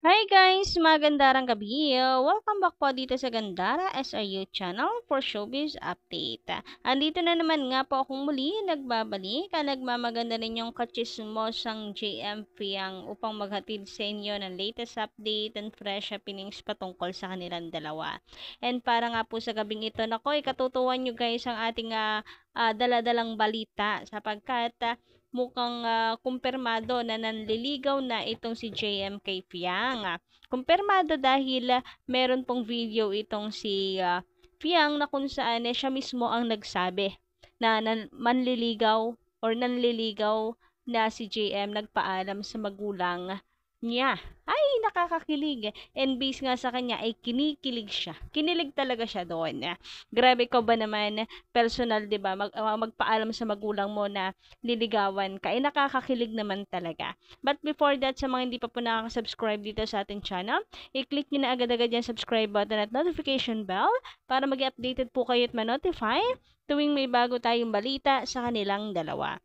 Hi guys! Magandang gabi! Welcome back po dito sa Gandara SRU channel for Showbiz Update. Andito na naman nga po akong muli nagbabalik nagmamaganda ninyong kachismosang JM Fiang upang maghatid sa inyo ng latest update and fresh happenings patungkol sa kanilang dalawa. And para nga po sa gabing ito, nako, ikatutuwan nyo guys ang ating daladalang balita sapagkat mukhang kumpirmado na nanliligaw na itong si JM kay Fiang. Kumpirmado dahil meron pong video itong si Fiang na kung saan siya mismo ang nagsabi na manliligaw or nanliligaw na si JM nagpaalam sa magulang niya. Ay, nakakakilig. And based nga sa kanya ay kinikilig siya. Kinilig talaga siya doon. Grabe ko ba naman personal, 'di ba? Magpaalam sa magulang mo na liligawan ka, ay nakakakilig naman talaga. But before that, sa mga hindi pa po nakaka-subscribe dito sa ating channel, i-click nyo na agad-agad yung subscribe button at notification bell para mag updated po kayo at ma-notify tuwing may bago tayong balita sa kanilang dalawa.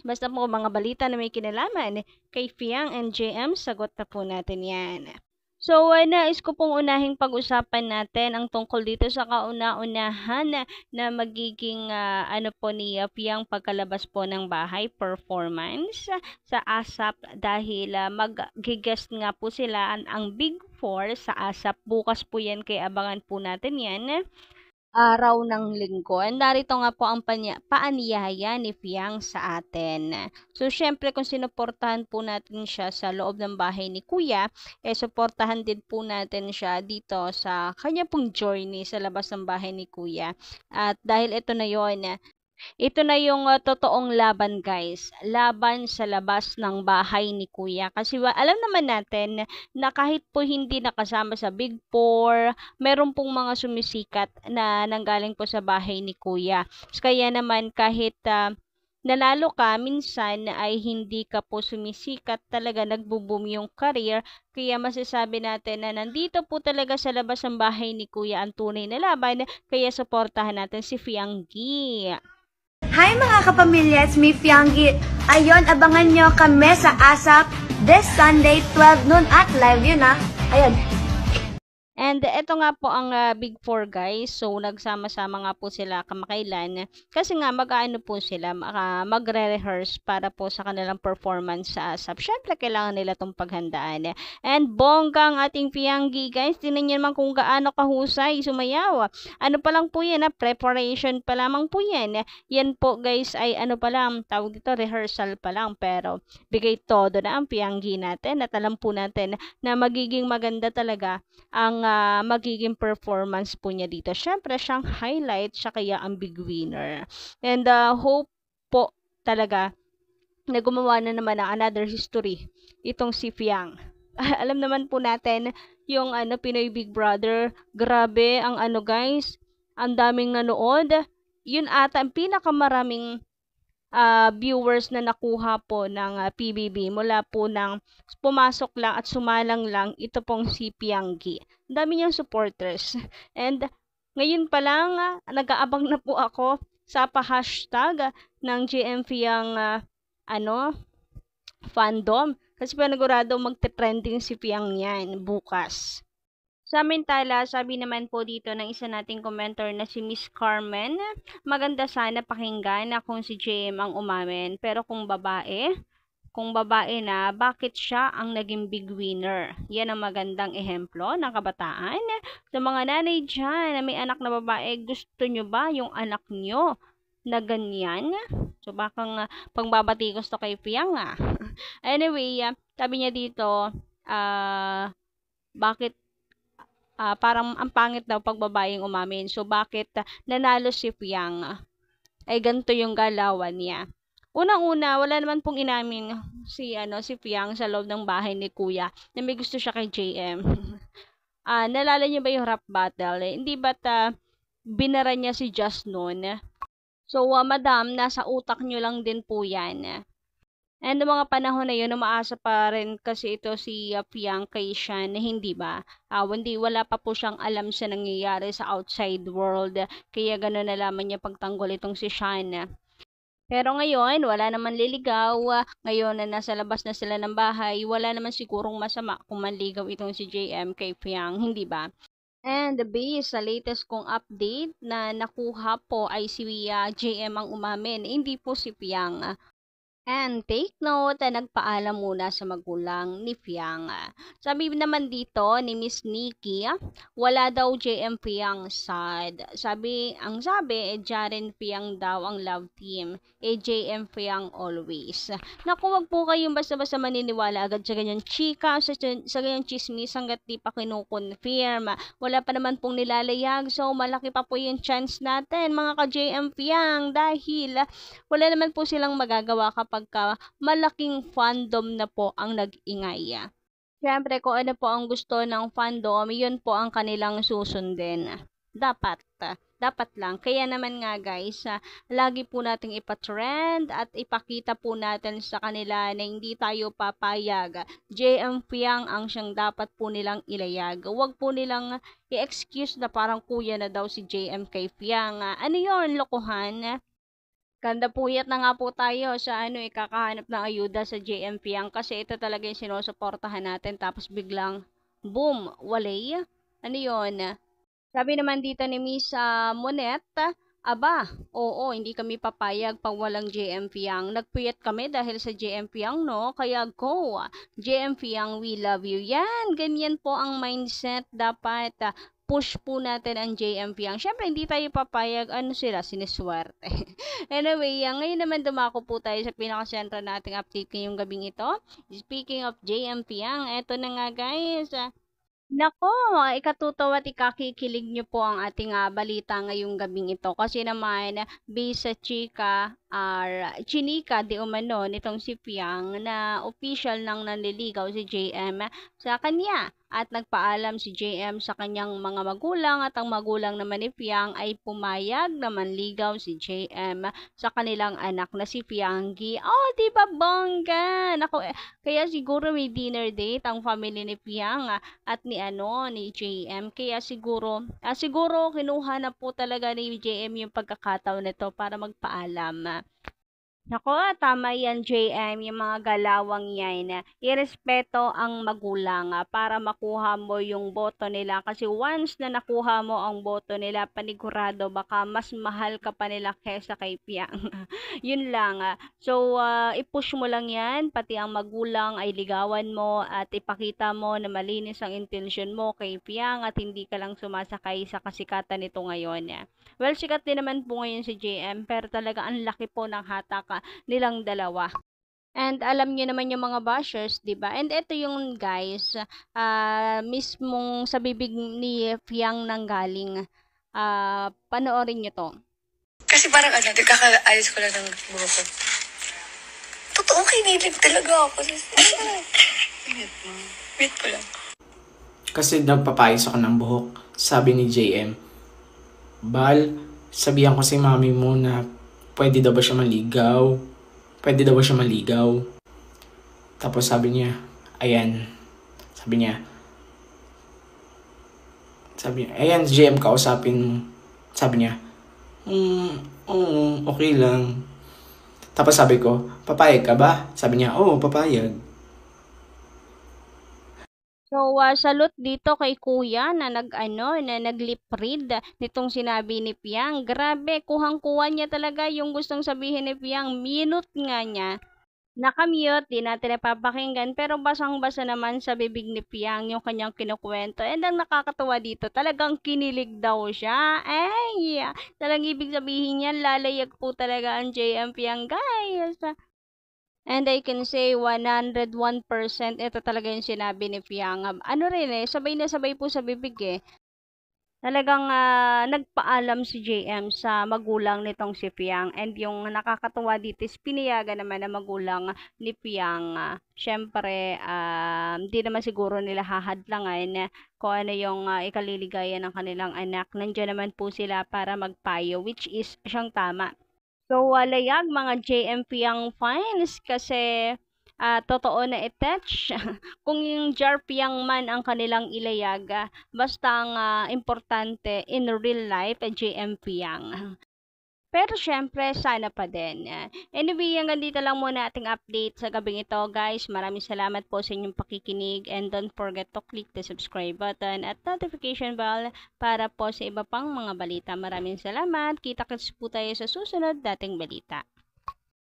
Basta po mga balita na may kinalaman kay Fiang and JM, sagot na po natin yan. So, nais ko pong unahing pag-usapan natin ang tungkol dito sa kauna-unahan na magiging ano po ni Fiang pagkalabas po ng bahay performance sa ASAP dahil mag-guest nga po sila ang Big Four sa ASAP. Bukas po yan, kaya abangan po natin yan. Araw ng linggo. Narito nga po ang paanyaya ni Fiang sa atin. So, syempre kung sinuportahan po natin siya sa loob ng bahay ni Kuya, suportahan din po natin siya dito sa kanya pong journey sa labas ng bahay ni Kuya. At dahil ito na yon, ito na yung totoong laban guys. Laban sa labas ng bahay ni Kuya. Kasi alam naman natin na kahit po hindi nakasama sa Big Four, meron pong mga sumisikat na nanggaling po sa bahay ni Kuya. Kaya naman kahit nanalo ka, minsan ay hindi ka po sumisikat, talaga nagbo-boom yung career. Kaya masasabi natin na nandito po talaga sa labas ng bahay ni Kuya ang tunay na laban. Kaya suportahan natin si Fianggi. Hi mga kapamilya, it's me Fianggi. Ayon, abangan nyo kami sa ASAP this Sunday 12 noon at live yun ha. Ayun. And eto nga po ang Big Four guys. So nagsama-sama nga po sila kamakailan kasi nga mag-aano po sila, magre-rehearse para po sa kanilang performance sa ASAP. Syempre kailangan nila tong paghandaan. And bongga ang ating Fianggi guys. Tingnan niyo naman kung gaano kahusay sumayaw. Ano pa lang po yan, preparation pa lamang po yan. Yan po guys ay ano pa lang, tawag dito rehearsal pa lang, pero bigay todo na ang Fianggi natin at alam po natin na magiging maganda talaga ang magiging performance po niya dito. Syempre, siyang highlight, siya kaya ang big winner. And hope po talaga na gumawa na naman ng another history itong si Fiang. Alam naman po natin yung Pinoy Big Brother. Grabe ang guys, ang daming nanood. Yun ata ang pinakamaraming viewers na nakuha po ng PBB mula po ng pumasok lang at sumalang lang ito pong si Fianggi. Ang dami niyang supporters. And ngayon pa lang, nag-aabang na po ako sa pa-hashtag ng JM Fiang fandom. Kasi panigurado magte-trending si Fiang yan bukas. Samantala, sabi naman po dito ng isa nating commenter na si Miss Carmen, maganda sana pakinggan na kung si JM ang umamin, pero kung babae na, bakit siya ang naging big winner? Yan ang magandang ehemplo ng kabataan. Sa mga nanay dyan na may anak na babae, gusto nyo ba yung anak nyo na ganyan? So, bakang pangbabatikos to kay Fiang Anyway, sabi niya dito, bakit parang ang pangit daw pag babaeng umamin. So, bakit nanalo si Fiang? Ay, ganito yung galawan niya. Unang-una, wala naman pong inamin si Fiang sa loob ng bahay ni Kuya na may gusto siya kay JM. Nalala niyo ba yung rap battle? Hindi ba't binara niya si Just noon? So, madam, nasa utak niyo lang din po yan. And noong mga panahon na yun, umaasa pa rin kasi ito si Fiang kay Shan, hindi ba? Wala pa po siyang alam sa nangyayari sa outside world. Kaya gano'n nalaman niya pagtanggol itong si Shan. Pero ngayon, wala naman liligaw. Ngayon na nasa labas na sila ng bahay, wala naman sigurong masama kung manligaw itong si JM kay Fiang, hindi ba? And based sa latest kong update na nakuha po ay si JM ang umamin, hindi po si Fiang. And take note, nagpaalam muna sa magulang ni Fiang. Sabi naman dito ni Miss Nikki, wala daw JM Fiang sad. Ang sabi, Jaren Fiang daw ang love team. JM Fiang always. Naku, wag po kayong basta-basta maniniwala agad sa ganyan chika, sa ganyan chismis hanggat di pa kinukonfirm. Wala pa naman pong nilalayag, so malaki pa po yung chance natin mga ka-JM Fiang dahil wala naman po silang magagawa kapag malaking fandom na po ang nag-ingay. Siyempre, kung ano po ang gusto ng fandom, yun po ang kanilang susundin. Dapat lang. Kaya naman nga guys, lagi po nating ipatrend at ipakita po natin sa kanila na hindi tayo papayag. JM Fiang ang siyang dapat po nilang ilayag. Huwag po nilang i-excuse na parang kuya na daw si JM kay Fiang. Ano yun, lokohan? Ganda puyat na nga po tayo sa ikakahanap ng ayuda sa JM Fiang kasi ito talaga yung sinusuportahan natin tapos biglang boom, walay. Ano yon? Sabi naman dito ni Miss Monet, aba, oo, hindi kami papayag pag walang JM Fiang. Nagpuyat kami dahil sa JM Fiang, no? Kaya go! JM Fiang, we love you. Yan, ganyan po ang mindset. Dapat push po natin ang JM Fiang. Siyempre, hindi tayo papayag. Ano sila? Siniswerte. Anyway, ngayon naman dumako po tayo sa pinakasentro nating update ngayong gabing ito. Speaking of JM Fiang, eto na nga guys. Nako, ikatutuwa at ikakikilig nyo po ang ating balita ngayong gabing ito. Kasi naman, based sa chinika di umano nitong si Fiang na official nang nanliligaw si JM sa kanya. At nagpaalam si JM sa kanyang mga magulang at ang magulang naman ni Fiang ay pumayag na manligaw si JM sa kanilang anak na si Fianggi. Oh, di ba bongga? Nako, kaya siguro may dinner date ang family ni Fiang at ni JM. Kaya siguro kinuha na po talaga ni JM yung pagkakataon nito para magpaalam. Nako, tama yan, JM, yung mga galawang yan. Irespeto ang magulang para makuha mo yung boto nila. Kasi once na nakuha mo ang boto nila, panigurado, baka mas mahal ka pa nila kesa kay Piang. Yun lang. So, i-push mo lang yan. Pati ang magulang ay ligawan mo at ipakita mo na malinis ang intensyon mo kay Piang at hindi ka lang sumasakay sa kasikatan nito ngayon. Well, sikat din naman po ngayon si JM, pero talaga ang laki po ng hatak nilang dalawa. And alam niyo naman yung mga bashers, 'di ba? And ito yung guys, mismong sa bibig ni Fiang nanggaling. Panoorin niyo 'to. Kasi parang kakaayos ko lang ng buhok ko. Totoo, kinilig talaga ako. Wait ko lang. Kasi nagpapayos ako ng buhok. Sabi ni JM, Bal, sabihan ko si mami mo na pwede daw ba siya maligaw? Pwede daw ba siya maligaw? Tapos sabi niya, ayan. Sabi niya, ayan, JM, kausapin mo. Sabi niya, oo, okay lang. Tapos sabi ko, papayag ka ba? Sabi niya, oo, papayag. So, salute dito kay Kuya na nag-lip read nitong sinabi ni Piang. Grabe, kuhang-kuha niya talaga yung gustong sabihin ni Piang. Minute nga niya. Nakamute, di natin napapakinggan, pero basang-basa naman sa bibig ni Piang yung kanyang kinukwento. And ang nakakatuwa dito, talagang kinilig daw siya. Ay, talagang ibig sabihin niya, lalayag po talaga ang JM Piang, guys. And I can say 101% ito talaga yung sinabi ni Fiang. Sabay na sabay po sa bibig eh. Talagang nagpaalam si JM sa magulang nitong si Fiang. And yung nakakatuwa dito is pinayagan naman ng magulang ni Fiang. Siyempre, di naman siguro nila hahadlangan kung ano yung ikaliligaya ng kanilang anak. Nandiyan naman po sila para magpayo, which is siyang tama. So, layag mga JM Fiang fans kasi totoo na attach. Kung yung Jar Piang man ang kanilang ilayag, basta ang importante in real life, JM Fiang. Pero syempre, sana pa din. Anyway, hanggang dito lang muna ating update sa gabing ito, guys. Maraming salamat po sa inyong pakikinig and don't forget to click the subscribe button at notification bell para po sa iba pang mga balita. Maraming salamat. Kita-kits po tayo sa susunod dating balita.